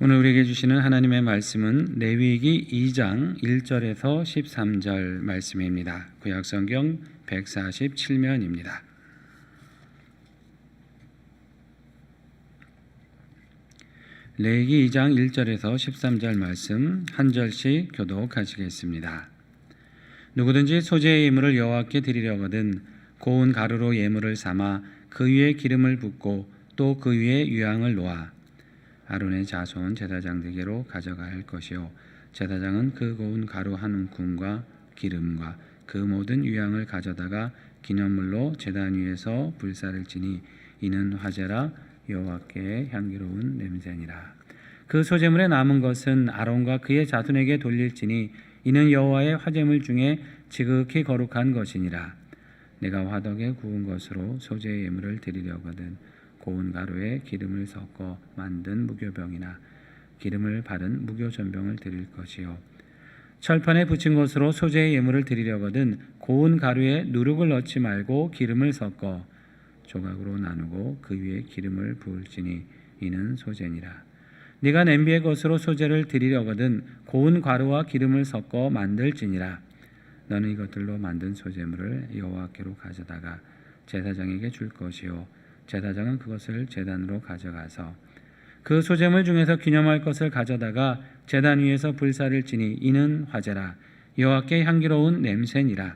오늘 우리에게 주시는 하나님의 말씀은 레위기 2장 1절에서 13절 말씀입니다. 구약성경 147면입니다. 레위기 2장 1절에서 13절 말씀 한 절씩 교독하시겠습니다. 누구든지 소재의 예물을 여호와께 드리려거든 고운 가루로 예물을 삼아 그 위에 기름을 붓고 또 그 위에 유향을 놓아 아론의 자손 제사장들에게로 가져갈 것이요 제사장은 그 고운 가루 한 움큼과 기름과 그 모든 유향을 가져다가 기념물로 제단 위에서 불사를 지니 이는 화제라 여호와께 향기로운 냄새니라. 그 소제물에 남은 것은 아론과 그의 자손에게 돌릴지니 이는 여호와의 화제물 중에 지극히 거룩한 것이니라. 내가 화덕에 구운 것으로 소제의 예물을 드리려거든 고운 가루에 기름을 섞어 만든 무교병이나 기름을 바른 무교전병을 드릴 것이요 철판에 붙인 것으로 소재의 예물을 드리려거든 고운 가루에 누룩을 넣지 말고 기름을 섞어 조각으로 나누고 그 위에 기름을 부을지니 이는 소재니라. 네가 냄비의 것으로 소재를 드리려거든 고운 가루와 기름을 섞어 만들지니라. 너는 이것들로 만든 소재물을 여호와께로 가져다가 제사장에게 줄 것이요 제사장은 그것을 제단으로 가져가서 그 소재물 중에서 기념할 것을 가져다가 제단 위에서 불사를 지니 이는 화제라 여호와께 향기로운 냄새니라.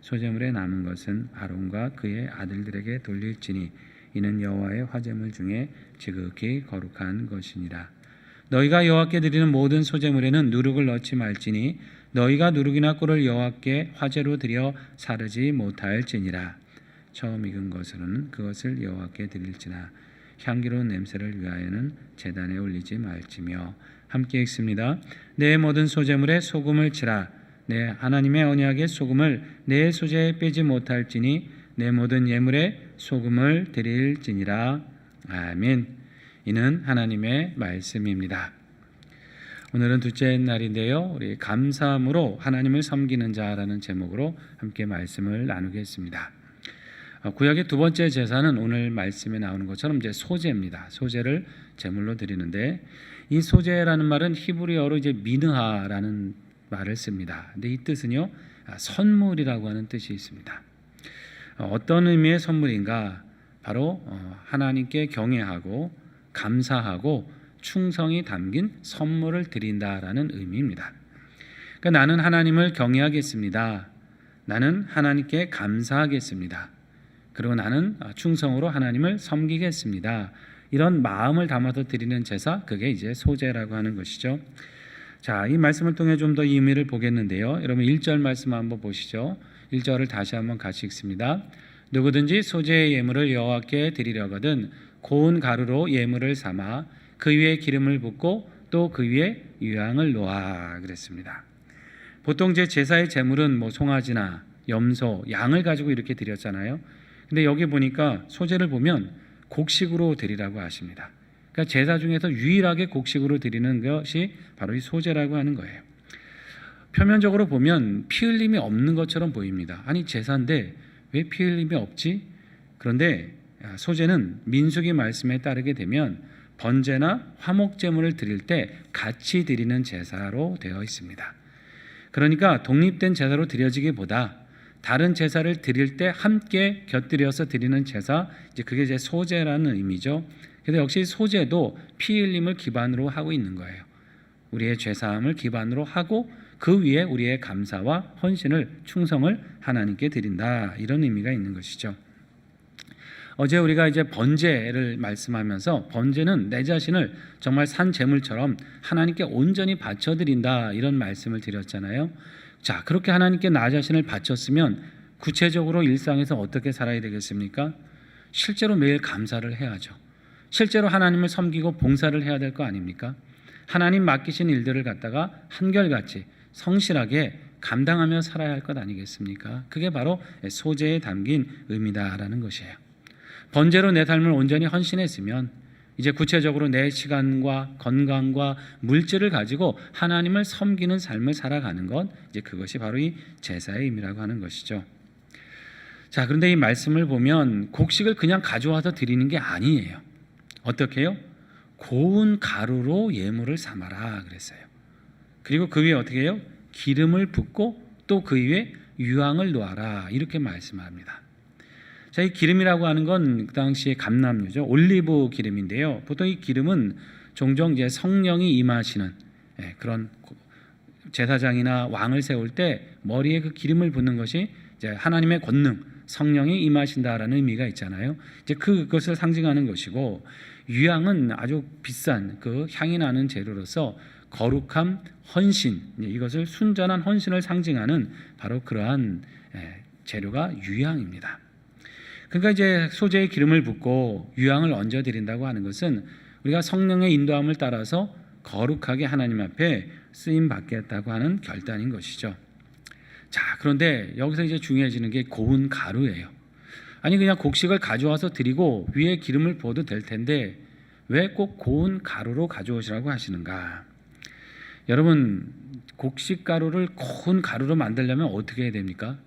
소재물에 남은 것은 아론과 그의 아들들에게 돌릴지니 이는 여호와의 화제물 중에 지극히 거룩한 것이니라. 너희가 여호와께 드리는 모든 소재물에는 누룩을 넣지 말지니 너희가 누룩이나 꿀을 여호와께 화제로 드려 사르지 못할지니라. 처음 익은 것은 그것을 여호와께 드릴지나 향기로운 냄새를 위하여는 제단에 올리지 말지며. 함께 읽습니다. 내 모든 소재물에 소금을 치라. 내 하나님의 언약의 소금을 내 소재에 빼지 못할지니 내 모든 예물에 소금을 드릴지니라. 아멘. 이는 하나님의 말씀입니다. 오늘은 둘째 날인데요. 우리 감사함으로 하나님을 섬기는 자라는 제목으로 함께 말씀을 나누겠습니다. 구약의 두 번째 제사는 오늘 말씀에 나오는 것처럼 이제 소제입니다. 소제를 제물로 드리는데 이 소제라는 말은 히브리어로 이제 미느하라는 말을 씁니다. 근데 이 뜻은요, 선물이라고 하는 뜻이 있습니다. 어떤 의미의 선물인가? 바로 하나님께 경외하고 감사하고 충성이 담긴 선물을 드린다라는 의미입니다. 그러니까 나는 하나님을 경외하겠습니다. 나는 하나님께 감사하겠습니다. 그리고 나는 충성으로 하나님을 섬기겠습니다. 이런 마음을 담아서 드리는 제사, 그게 이제 소제라고 하는 것이죠. 자, 이 말씀을 통해 좀 더 이 의미를 보겠는데요. 여러분 1절 말씀 한번 보시죠. 1절을 다시 한번 같이 읽습니다. 누구든지 소제의 예물을 여호와께 드리려거든 고운 가루로 예물을 삼아 그 위에 기름을 붓고 또 그 위에 유향을 놓아 그랬습니다. 보통 제사의 제물은 송아지나 염소, 양을 가지고 이렇게 드렸잖아요. 근데 여기 보니까 소제를 보면 곡식으로 드리라고 하십니다. 그러니까 제사 중에서 유일하게 곡식으로 드리는 것이 바로 이 소제라고 하는 거예요. 표면적으로 보면 피 흘림이 없는 것처럼 보입니다. 아니 제사인데 왜 피 흘림이 없지? 그런데 소제는 민수기 말씀에 따르게 되면 번제나 화목제물을 드릴 때 같이 드리는 제사로 되어 있습니다. 그러니까 독립된 제사로 드려지기보다 다른 제사를 드릴 때 함께 곁들여서 드리는 제사, 이제 그게 제 소제라는 의미죠. 그래서 역시 소제도 피 흘림을 기반으로 하고 있는 거예요. 우리의 죄사함을 기반으로 하고 그 위에 우리의 감사와 헌신을, 충성을 하나님께 드린다, 이런 의미가 있는 것이죠. 어제 우리가 이제 번제를 말씀하면서 번제는 내 자신을 정말 산 제물처럼 하나님께 온전히 바쳐드린다, 이런 말씀을 드렸잖아요. 자, 그렇게 하나님께 나 자신을 바쳤으면 구체적으로 일상에서 어떻게 살아야 되겠습니까? 실제로 매일 감사를 해야죠. 실제로 하나님을 섬기고 봉사를 해야 될 거 아닙니까? 하나님 맡기신 일들을 갖다가 한결같이 성실하게 감당하며 살아야 할 것 아니겠습니까? 그게 바로 소제에 담긴 의미다라는 것이에요. 번제로 내 삶을 온전히 헌신했으면 이제 구체적으로 내 시간과 건강과 물질을 가지고 하나님을 섬기는 삶을 살아가는 것, 이제 그것이 바로 이 제사의 의미라고 하는 것이죠. 자, 그런데 이 말씀을 보면 곡식을 그냥 가져와서 드리는 게 아니에요. 어떻게 해요? 고운 가루로 예물을 삼아라 그랬어요. 그리고 그 위에 어떻게 해요? 기름을 붓고 또 그 위에 유황을 놓아라 이렇게 말씀합니다. 자, 이 기름이라고 하는 건 그 당시에 감람유죠. 올리브 기름인데요. 보통 이 기름은 종종 이제 성령이 임하시는 그런 제사장이나 왕을 세울 때 머리에 그 기름을 붓는 것이 이제 하나님의 권능, 성령이 임하신다라는 의미가 있잖아요. 이제 그것을 상징하는 것이고, 유향은 아주 비싼 그 향이 나는 재료로서 거룩함, 헌신, 이것을 순전한 헌신을 상징하는 바로 그러한 재료가 유향입니다. 그러니까 이제 소재에 기름을 붓고 유향을 얹어 드린다고 하는 것은 우리가 성령의 인도함을 따라서 거룩하게 하나님 앞에 쓰임 받겠다고 하는 결단인 것이죠. 자, 그런데 여기서 이제 중요해지는 게 고운 가루예요. 아니 그냥 곡식을 가져와서 드리고 위에 기름을 부어도 될 텐데 왜 꼭 고운 가루로 가져오시라고 하시는가? 여러분, 곡식 가루를 고운 가루로 만들려면 어떻게 해야 됩니까?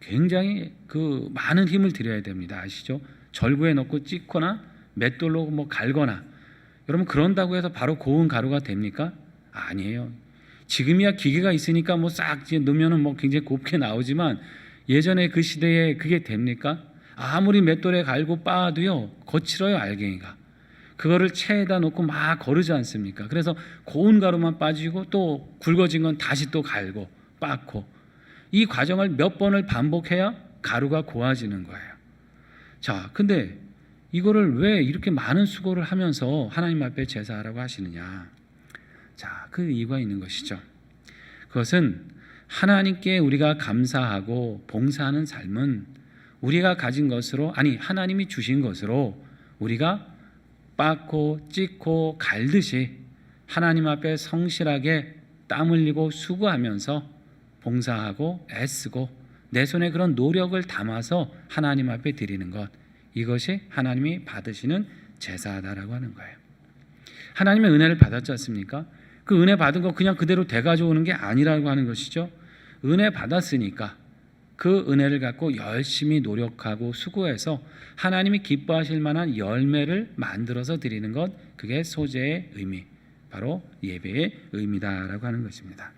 굉장히 그 많은 힘을 들여야 됩니다. 아시죠? 절구에 넣고 찢거나 맷돌로 뭐 갈거나. 여러분, 그런다고 해서 바로 고운 가루가 됩니까? 아니에요. 지금이야 기계가 있으니까 뭐 싹 넣으면은 뭐 굉장히 곱게 나오지만 예전에 그 시대에 그게 됩니까? 아무리 맷돌에 갈고 빻아도요 거칠어요, 알갱이가. 그거를 체에다 놓고 막 거르지 않습니까? 그래서 고운 가루만 빠지고 또 굵어진 건 다시 또 갈고 빻고, 이 과정을 몇 번을 반복해야 가루가 고와지는 거예요. 자, 근데 이거를 왜 이렇게 많은 수고를 하면서 하나님 앞에 제사하라고 하시느냐? 자, 그 이유가 있는 것이죠. 그것은 하나님께 우리가 감사하고 봉사하는 삶은 우리가 가진 것으로, 아니 하나님이 주신 것으로 우리가 빻고 찢고 갈듯이 하나님 앞에 성실하게 땀 흘리고 수고하면서 봉사하고 애쓰고 내 손에 그런 노력을 담아서 하나님 앞에 드리는 것, 이것이 하나님이 받으시는 제사다라고 하는 거예요. 하나님의 은혜를 받았지 않습니까? 그 은혜 받은 거 그냥 그대로 돼가지고 오는 게 아니라고 하는 것이죠. 은혜 받았으니까 그 은혜를 갖고 열심히 노력하고 수고해서 하나님이 기뻐하실 만한 열매를 만들어서 드리는 것, 그게 소재의 의미, 바로 예배의 의미다라고 하는 것입니다.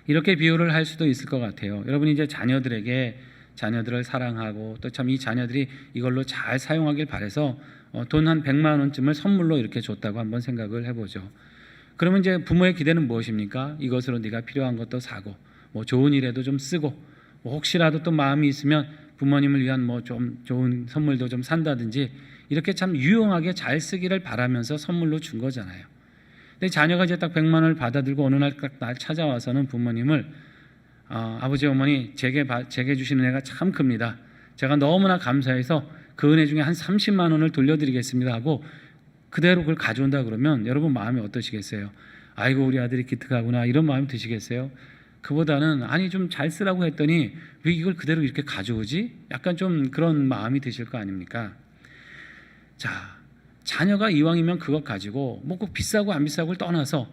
이렇게 비유를 할 수도 있을 것 같아요. 여러분이 이제 자녀들을 사랑하고 또 참 이 자녀들이 이걸로 잘 사용하길 바라서 돈 한 100만 원쯤을 선물로 이렇게 줬다고 한번 생각을 해보죠. 그러면 이제 부모의 기대는 무엇입니까? 이것으로 네가 필요한 것도 사고 뭐 좋은 일에도 좀 쓰고 뭐 혹시라도 또 마음이 있으면 부모님을 위한 뭐 좀 좋은 선물도 좀 산다든지, 이렇게 참 유용하게 잘 쓰기를 바라면서 선물로 준 거잖아요. 근데 자녀가 이제 딱 100만 원을 받아들고 어느 날 찾아와서는 부모님을 아버지 어머니 제게 주시는 은혜가 참 큽니다. 제가 너무나 감사해서 그 은혜 중에 한 30만 원을 돌려드리겠습니다 하고 그대로 그걸 가져온다 그러면 여러분 마음이 어떠시겠어요? 아이고 우리 아들이 기특하구나, 이런 마음이 드시겠어요? 그보다는 아니 좀 잘 쓰라고 했더니 왜 이걸 그대로 이렇게 가져오지? 약간 좀 그런 마음이 드실 거 아닙니까? 자, 자녀가 이왕이면 그것 가지고 뭐 꼭 비싸고 안 비싸고를 떠나서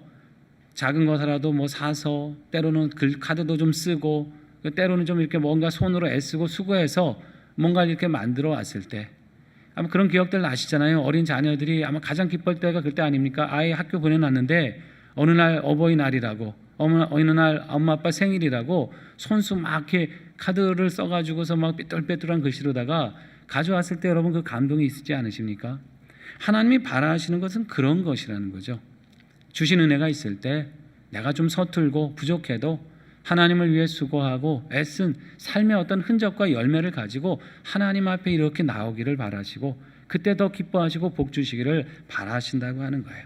작은 것이라도 뭐 사서, 때로는 카드도 좀 쓰고, 때로는 좀 이렇게 뭔가 손으로 애쓰고 수고해서 뭔가 이렇게 만들어 왔을 때, 아마 그런 기억들 나시잖아요. 어린 자녀들이 아마 가장 기쁠 때가 그때 아닙니까? 아이 학교 보내놨는데 어느 날 어버이날이라고, 어느 날 엄마 아빠 생일이라고 손수 막 이렇게 카드를 써가지고서 막 삐뚤빼뚤한 글씨로다가 가져왔을 때 여러분 그 감동이 있지 않으십니까? 하나님이 바라시는 것은 그런 것이라는 거죠. 주신 은혜가 있을 때 내가 좀 서툴고 부족해도 하나님을 위해 수고하고 애쓴 삶의 어떤 흔적과 열매를 가지고 하나님 앞에 이렇게 나오기를 바라시고 그때 더 기뻐하시고 복 주시기를 바라신다고 하는 거예요.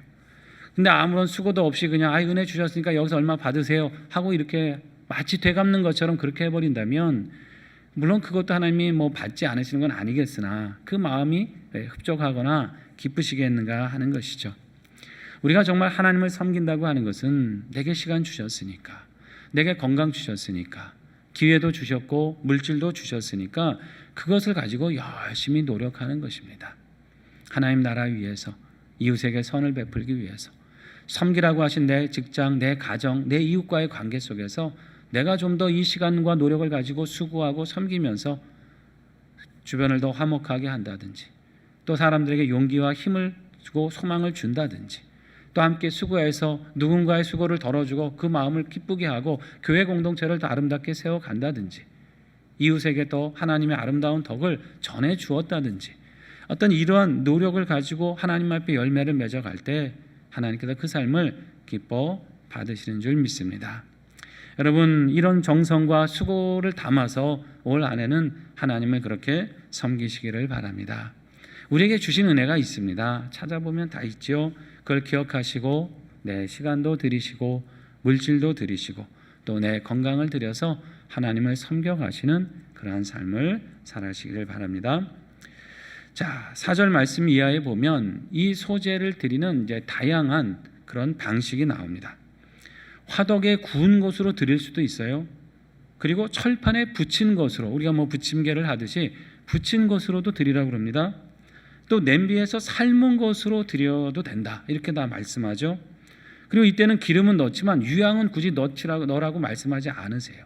근데 아무런 수고도 없이 그냥 은혜 주셨으니까 여기서 얼마 받으세요 하고 이렇게 마치 되갚는 것처럼 그렇게 해버린다면, 물론 그것도 하나님이 뭐 받지 않으시는 건 아니겠으나 그 마음이 흡족하거나 기쁘시겠는가 하는 것이죠. 우리가 정말 하나님을 섬긴다고 하는 것은 내게 시간 주셨으니까, 내게 건강 주셨으니까, 기회도 주셨고 물질도 주셨으니까 그것을 가지고 열심히 노력하는 것입니다. 하나님 나라 위해서, 이웃에게 선을 베풀기 위해서, 섬기라고 하신 내 직장, 내 가정, 내 이웃과의 관계 속에서 내가 좀 더 이 시간과 노력을 가지고 수고하고 섬기면서 주변을 더 화목하게 한다든지, 또 사람들에게 용기와 힘을 주고 소망을 준다든지, 또 함께 수고해서 누군가의 수고를 덜어주고 그 마음을 기쁘게 하고 교회 공동체를 더 아름답게 세워간다든지, 이웃에게 또 하나님의 아름다운 덕을 전해 주었다든지, 어떤 이러한 노력을 가지고 하나님 앞에 열매를 맺어갈 때 하나님께서 그 삶을 기뻐 받으시는 줄 믿습니다. 여러분, 이런 정성과 수고를 담아서 올 한해는 하나님을 그렇게 섬기시기를 바랍니다. 우리에게 주신 은혜가 있습니다. 찾아보면 다 있죠. 그걸 기억하시고 내 시간도 들이시고 물질도 들이시고 또 내 건강을 들여서 하나님을 섬겨가시는 그러한 삶을 살아시기를 바랍니다. 자, 4절 말씀 이하에 보면 이 소재를 드리는 이제 다양한 그런 방식이 나옵니다. 화덕에 구운 것으로 드릴 수도 있어요. 그리고 철판에 붙인 것으로, 우리가 부침개를 하듯이 붙인 것으로도 드리라고 그럽니다. 또 냄비에서 삶은 것으로 드려도 된다, 이렇게 다 말씀하죠. 그리고 이때는 기름은 넣지만 유향은 굳이 넣으라고 말씀하지 않으세요.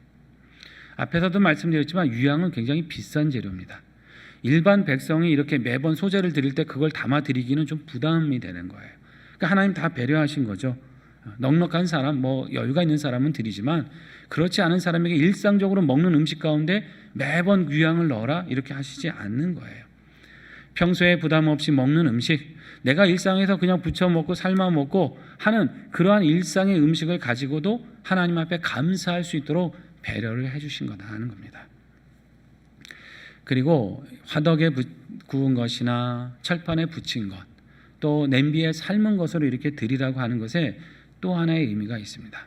앞에서도 말씀드렸지만 유향은 굉장히 비싼 재료입니다. 일반 백성이 이렇게 매번 소재를 드릴 때 그걸 담아 드리기는 좀 부담이 되는 거예요. 그러니까 하나님 다 배려하신 거죠. 넉넉한 사람, 여유가 있는 사람은 드리지만 그렇지 않은 사람에게 일상적으로 먹는 음식 가운데 매번 유향을 넣어라, 이렇게 하시지 않는 거예요. 평소에 부담 없이 먹는 음식, 내가 일상에서 그냥 부쳐 먹고 삶아 먹고 하는 그러한 일상의 음식을 가지고도 하나님 앞에 감사할 수 있도록 배려를 해주신 거다 하는 겁니다. 그리고 화덕에 구운 것이나 철판에 붙인 것, 또 냄비에 삶은 것으로 이렇게 드리라고 하는 것에 또 하나의 의미가 있습니다.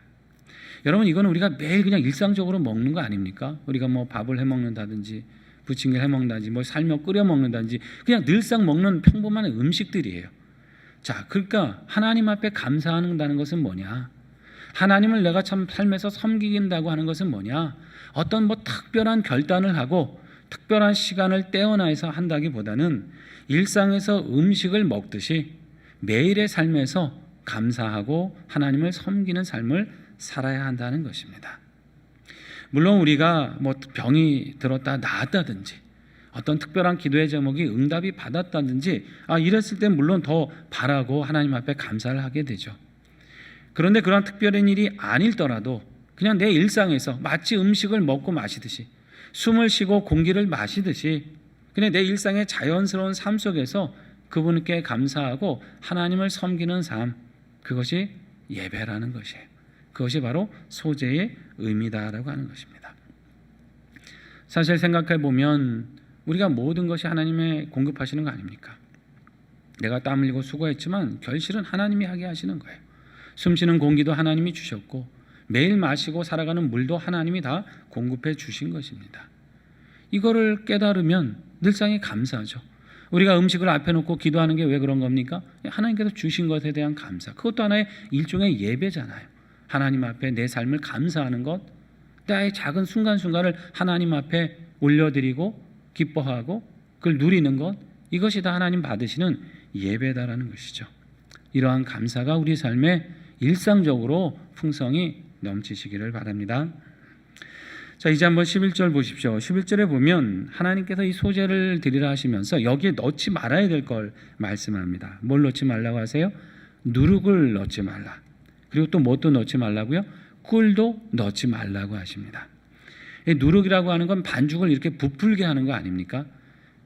여러분, 이건 우리가 매일 그냥 일상적으로 먹는 거 아닙니까? 우리가 밥을 해 먹는다든지 부침개 해 먹는다든지 삶아 끓여 먹는다든지 그냥 늘상 먹는 평범한 음식들이에요. 자, 그러니까 하나님 앞에 감사한다는 것은 뭐냐? 하나님을 내가 참 삶에서 섬기긴다고 하는 것은 뭐냐? 어떤 특별한 결단을 하고 특별한 시간을 떼어내서 한다기보다는 일상에서 음식을 먹듯이 매일의 삶에서 감사하고 하나님을 섬기는 삶을 살아야 한다는 것입니다. 물론 우리가 병이 들었다 나았다든지 어떤 특별한 기도의 제목이 응답이 받았다든지 이랬을 때 물론 더 바라고 하나님 앞에 감사를 하게 되죠. 그런데 그런 특별한 일이 아닐더라도 그냥 내 일상에서 마치 음식을 먹고 마시듯이 숨을 쉬고 공기를 마시듯이 그냥 내 일상의 자연스러운 삶 속에서 그분께 감사하고 하나님을 섬기는 삶, 그것이 예배라는 것이에요. 그것이 바로 소재의 의미다라고 하는 것입니다. 사실 생각해 보면 우리가 모든 것이 하나님의 공급하시는 거 아닙니까? 내가 땀 흘리고 수고했지만 결실은 하나님이 하게 하시는 거예요. 숨쉬는 공기도 하나님이 주셨고 매일 마시고 살아가는 물도 하나님이 다 공급해 주신 것입니다. 이거를 깨달으면 늘상에 감사하죠. 우리가 음식을 앞에 놓고 기도하는 게 왜 그런 겁니까? 하나님께서 주신 것에 대한 감사. 그것도 하나의 일종의 예배잖아요. 하나님 앞에 내 삶을 감사하는 것, 나의 작은 순간순간을 하나님 앞에 올려드리고 기뻐하고 그걸 누리는 것, 이것이 다 하나님 받으시는 예배다라는 것이죠. 이러한 감사가 우리 삶에 일상적으로 풍성히 넘치시기를 바랍니다. 자, 이제 한번 11절 보십시오. 11절에 보면 하나님께서 이 소재를 드리라 하시면서 여기에 넣지 말아야 될 걸 말씀합니다. 뭘 넣지 말라고 하세요? 누룩을 넣지 말라. 그리고 또 뭣도 넣지 말라고요? 꿀도 넣지 말라고 하십니다. 이 누룩이라고 하는 건 반죽을 이렇게 부풀게 하는 거 아닙니까?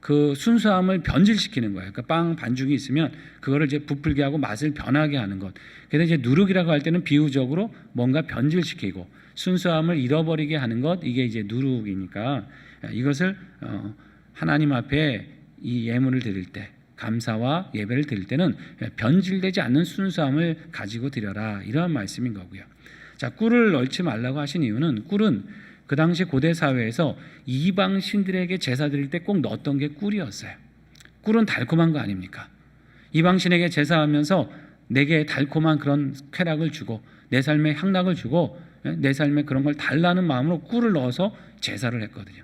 그 순수함을 변질시키는 거예요. 그러니까 빵 반죽이 있으면 그거를 이제 부풀게 하고 맛을 변하게 하는 것. 그래서 이제 누룩이라고 할 때는 비유적으로 뭔가 변질시키고 순수함을 잃어버리게 하는 것, 이게 이제 누룩이니까 이것을 하나님 앞에 이 예물을 드릴 때, 감사와 예배를 드릴 때는 변질되지 않는 순수함을 가지고 드려라, 이러한 말씀인 거고요. 자, 꿀을 넣지 말라고 하신 이유는, 꿀은 그 당시 고대 사회에서 이방 신들에게 제사 드릴 때 꼭 넣었던 게 꿀이었어요. 꿀은 달콤한 거 아닙니까? 이방 신에게 제사하면서 내게 달콤한 그런 쾌락을 주고 내 삶에 향락을 주고 내 삶에 그런 걸 달라는 마음으로 꿀을 넣어서 제사를 했거든요.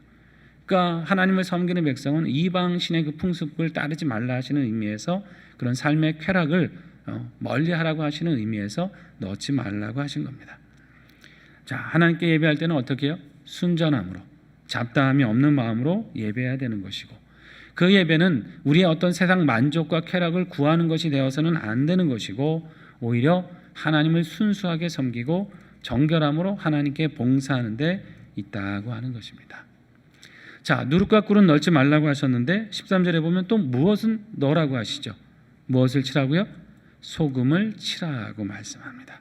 그러니까 하나님을 섬기는 백성은 이방 신의 그 풍습을 따르지 말라 하시는 의미에서 그런 삶의 쾌락을 멀리하라고 하시는 의미에서 넣지 말라고 하신 겁니다. 자, 하나님께 예배할 때는 어떻게 해요? 순전함으로, 잡다함이 없는 마음으로 예배해야 되는 것이고, 그 예배는 우리의 어떤 세상 만족과 쾌락을 구하는 것이 되어서는 안 되는 것이고, 오히려 하나님을 순수하게 섬기고 정결함으로 하나님께 봉사하는 데 있다고 하는 것입니다. 자, 누룩과 꿀은 넣지 말라고 하셨는데 13절에 보면 또 무엇은 넣으라고 하시죠? 무엇을 치라고요? 소금을 치라고 말씀합니다.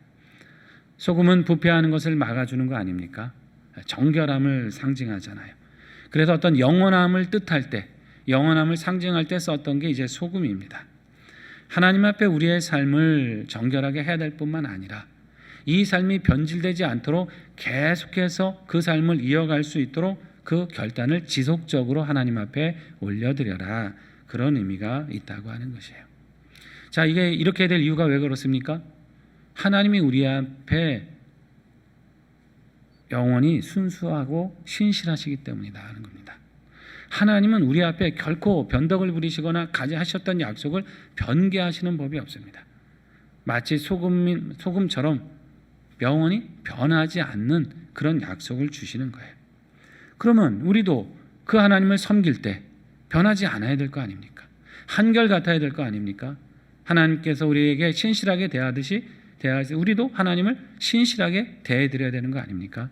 소금은 부패하는 것을 막아주는 거 아닙니까? 정결함을 상징하잖아요. 그래서 어떤 영원함을 뜻할 때, 영원함을 상징할 때 썼던 게 이제 소금입니다. 하나님 앞에 우리의 삶을 정결하게 해야 될 뿐만 아니라 이 삶이 변질되지 않도록 계속해서 그 삶을 이어갈 수 있도록 그 결단을 지속적으로 하나님 앞에 올려드려라, 그런 의미가 있다고 하는 것이에요. 자, 이게 이렇게 될 이유가 왜 그렇습니까? 하나님이 우리 앞에 영원히 순수하고 신실하시기 때문이다 하는 겁니다. 하나님은 우리 앞에 결코 변덕을 부리시거나 하셨던 약속을 변개하시는 법이 없습니다. 마치 소금처럼 영원히 변하지 않는 그런 약속을 주시는 거예요. 그러면 우리도 그 하나님을 섬길 때 변하지 않아야 될 거 아닙니까? 한결같아야 될 거 아닙니까? 하나님께서 우리에게 신실하게 대하듯이 우리도 하나님을 신실하게 대해드려야 되는 거 아닙니까?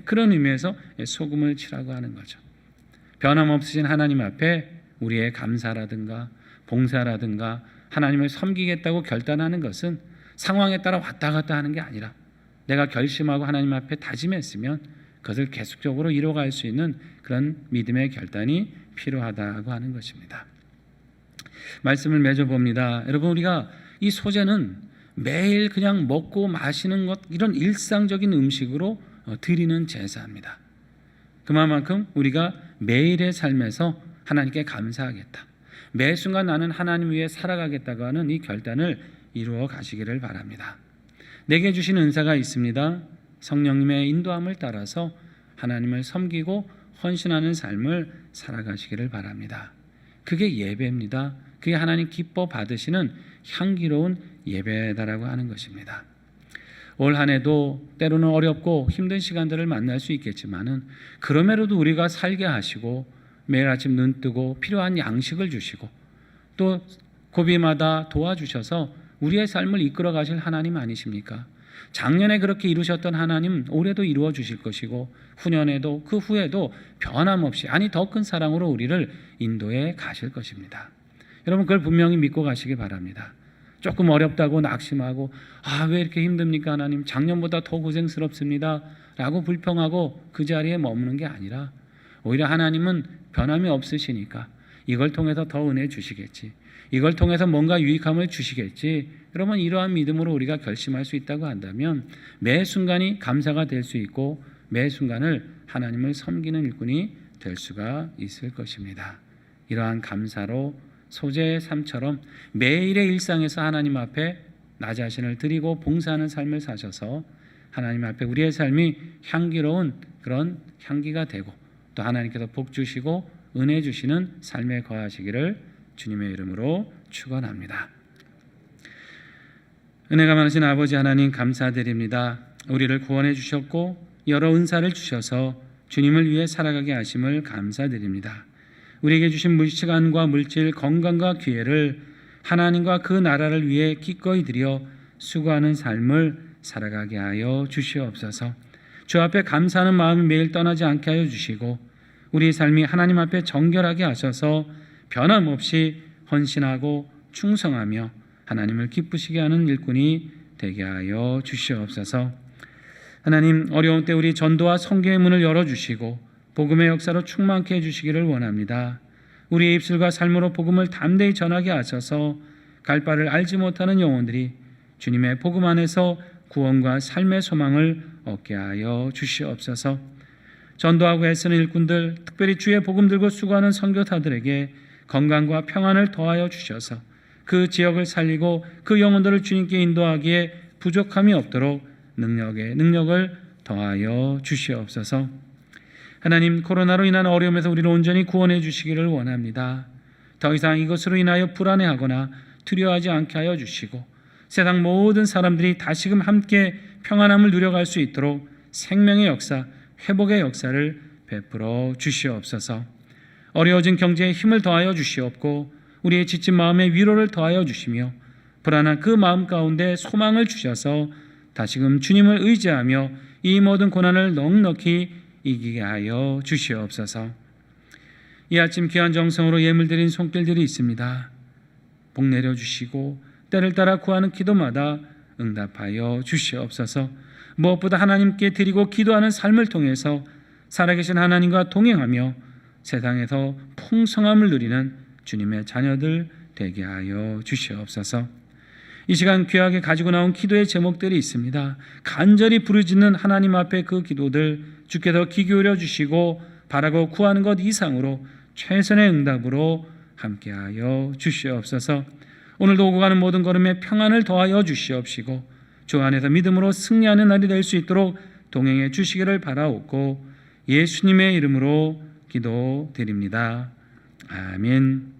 그런 의미에서 소금을 치라고 하는 거죠. 변함없으신 하나님 앞에 우리의 감사라든가 봉사라든가 하나님을 섬기겠다고 결단하는 것은 상황에 따라 왔다 갔다 하는 게 아니라 내가 결심하고 하나님 앞에 다짐했으면 그것을 계속적으로 이뤄갈 수 있는 그런 믿음의 결단이 필요하다고 하는 것입니다. 말씀을 맺어봅니다. 여러분, 우리가 이 소제는 매일 그냥 먹고 마시는 것, 이런 일상적인 음식으로 드리는 제사입니다. 그만큼 우리가 매일의 삶에서 하나님께 감사하겠다, 매 순간 나는 하나님 위해 살아가겠다고 하는 이 결단을 이루어 가시기를 바랍니다. 내게 주신 은사가 있습니다. 성령님의 인도함을 따라서 하나님을 섬기고 헌신하는 삶을 살아가시기를 바랍니다. 그게 예배입니다. 그게 하나님 기뻐 받으시는 향기로운 예배다라고 하는 것입니다. 올 한 해도 때로는 어렵고 힘든 시간들을 만날 수 있겠지만은 그럼에도 우리가 살게 하시고 매일 아침 눈 뜨고 필요한 양식을 주시고 또 고비마다 도와주셔서 우리의 삶을 이끌어 가실 하나님 아니십니까? 작년에 그렇게 이루셨던 하나님 올해도 이루어 주실 것이고 후년에도 그 후에도 변함없이, 아니 더 큰 사랑으로 우리를 인도해 가실 것입니다. 여러분, 그걸 분명히 믿고 가시기 바랍니다. 조금 어렵다고 낙심하고 왜 이렇게 힘듭니까 하나님, 작년보다 더 고생스럽습니다 라고 불평하고 그 자리에 머무는 게 아니라 오히려 하나님은 변함이 없으시니까 이걸 통해서 더 은혜 주시겠지, 이걸 통해서 뭔가 유익함을 주시겠지, 여러분 이러한 믿음으로 우리가 결심할 수 있다고 한다면 매 순간이 감사가 될 수 있고 매 순간을 하나님을 섬기는 일꾼이 될 수가 있을 것입니다. 이러한 감사로 소제의 삶처럼 매일의 일상에서 하나님 앞에 나 자신을 드리고 봉사하는 삶을 사셔서 하나님 앞에 우리의 삶이 향기로운 그런 향기가 되고 또 하나님께서 복 주시고 은혜 주시는 삶에 거하시기를 주님의 이름으로 축원합니다. 은혜가 많으신 아버지 하나님, 감사드립니다. 우리를 구원해 주셨고 여러 은사를 주셔서 주님을 위해 살아가게 하심을 감사드립니다. 우리에게 주신 시간과 물질, 건강과 기회를 하나님과 그 나라를 위해 기꺼이 드려 수고하는 삶을 살아가게 하여 주시옵소서. 주 앞에 감사하는 마음이 매일 떠나지 않게 하여 주시고 우리 삶이 하나님 앞에 정결하게 하셔서 변함없이 헌신하고 충성하며 하나님을 기쁘시게 하는 일꾼이 되게 하여 주시옵소서. 하나님, 어려운 때 우리 전도와 선교의 문을 열어주시고 복음의 역사로 충만케 해주시기를 원합니다. 우리의 입술과 삶으로 복음을 담대히 전하게 하셔서 갈 바를 알지 못하는 영혼들이 주님의 복음 안에서 구원과 삶의 소망을 얻게 하여 주시옵소서. 전도하고 애쓰는 일꾼들, 특별히 주의 복음 들고 수고하는 선교사들에게 건강과 평안을 더하여 주셔서 그 지역을 살리고 그 영혼들을 주님께 인도하기에 부족함이 없도록 능력을 더하여 주시옵소서. 하나님, 코로나로 인한 어려움에서 우리를 온전히 구원해 주시기를 원합니다. 더 이상 이것으로 인하여 불안해하거나 두려워하지 않게 하여 주시고 세상 모든 사람들이 다시금 함께 평안함을 누려갈 수 있도록 생명의 역사, 회복의 역사를 베풀어 주시옵소서. 어려워진 경제에 힘을 더하여 주시옵고 우리의 지친 마음에 위로를 더하여 주시며 불안한 그 마음 가운데 소망을 주셔서 다시금 주님을 의지하며 이 모든 고난을 넉넉히 이기게 하여 주시옵소서. 이 아침 귀한 정성으로 예물 드린 손길들이 있습니다. 복 내려주시고 때를 따라 구하는 기도마다 응답하여 주시옵소서. 무엇보다 하나님께 드리고 기도하는 삶을 통해서 살아계신 하나님과 동행하며 세상에서 풍성함을 누리는 주님의 자녀들 되게 하여 주시옵소서. 이 시간 귀하게 가지고 나온 기도의 제목들이 있습니다. 간절히 부르짖는 하나님 앞에 그 기도들 주께서 귀 기울여 주시고 바라고 구하는 것 이상으로 최선의 응답으로 함께하여 주시옵소서. 오늘도 오고 가는 모든 걸음에 평안을 더하여 주시옵시고 주 안에서 믿음으로 승리하는 날이 될 수 있도록 동행해 주시기를 바라옵고 예수님의 이름으로 기도드립니다. 아멘.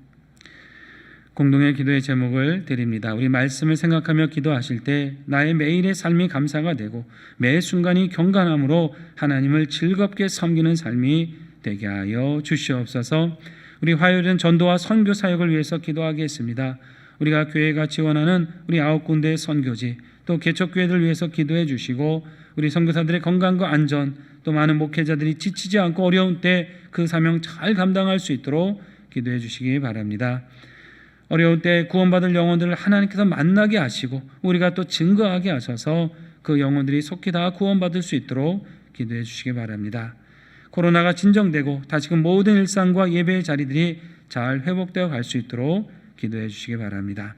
공동의 기도의 제목을 드립니다. 우리 말씀을 생각하며 기도하실 때 나의 매일의 삶이 감사가 되고 매 순간이 경건함으로 하나님을 즐겁게 섬기는 삶이 되게 하여 주시옵소서. 우리 화요일은 전도와 선교 사역을 위해서 기도하겠습니다. 우리가 교회가 지원하는 우리 9군데의 선교지 또 개척교회들 위해서 기도해 주시고 우리 선교사들의 건강과 안전 또 많은 목회자들이 지치지 않고 어려운 때 그 사명 잘 감당할 수 있도록 기도해 주시기 바랍니다. 어려울 때 구원받을 영혼들을 하나님께서 만나게 하시고 우리가 또 증거하게 하셔서 그 영혼들이 속히 다 구원받을 수 있도록 기도해 주시기 바랍니다. 코로나가 진정되고 다시금 모든 일상과 예배의 자리들이 잘 회복되어 갈 수 있도록 기도해 주시기 바랍니다.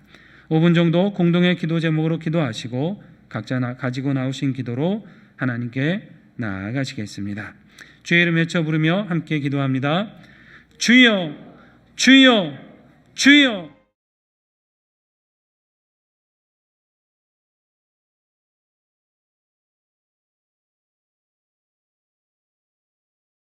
5분 정도 공동의 기도 제목으로 기도하시고 각자 가지고 나오신 기도로 하나님께 나아가시겠습니다. 주의 이름 외쳐 부르며 함께 기도합니다. 주여, 주여, 주여.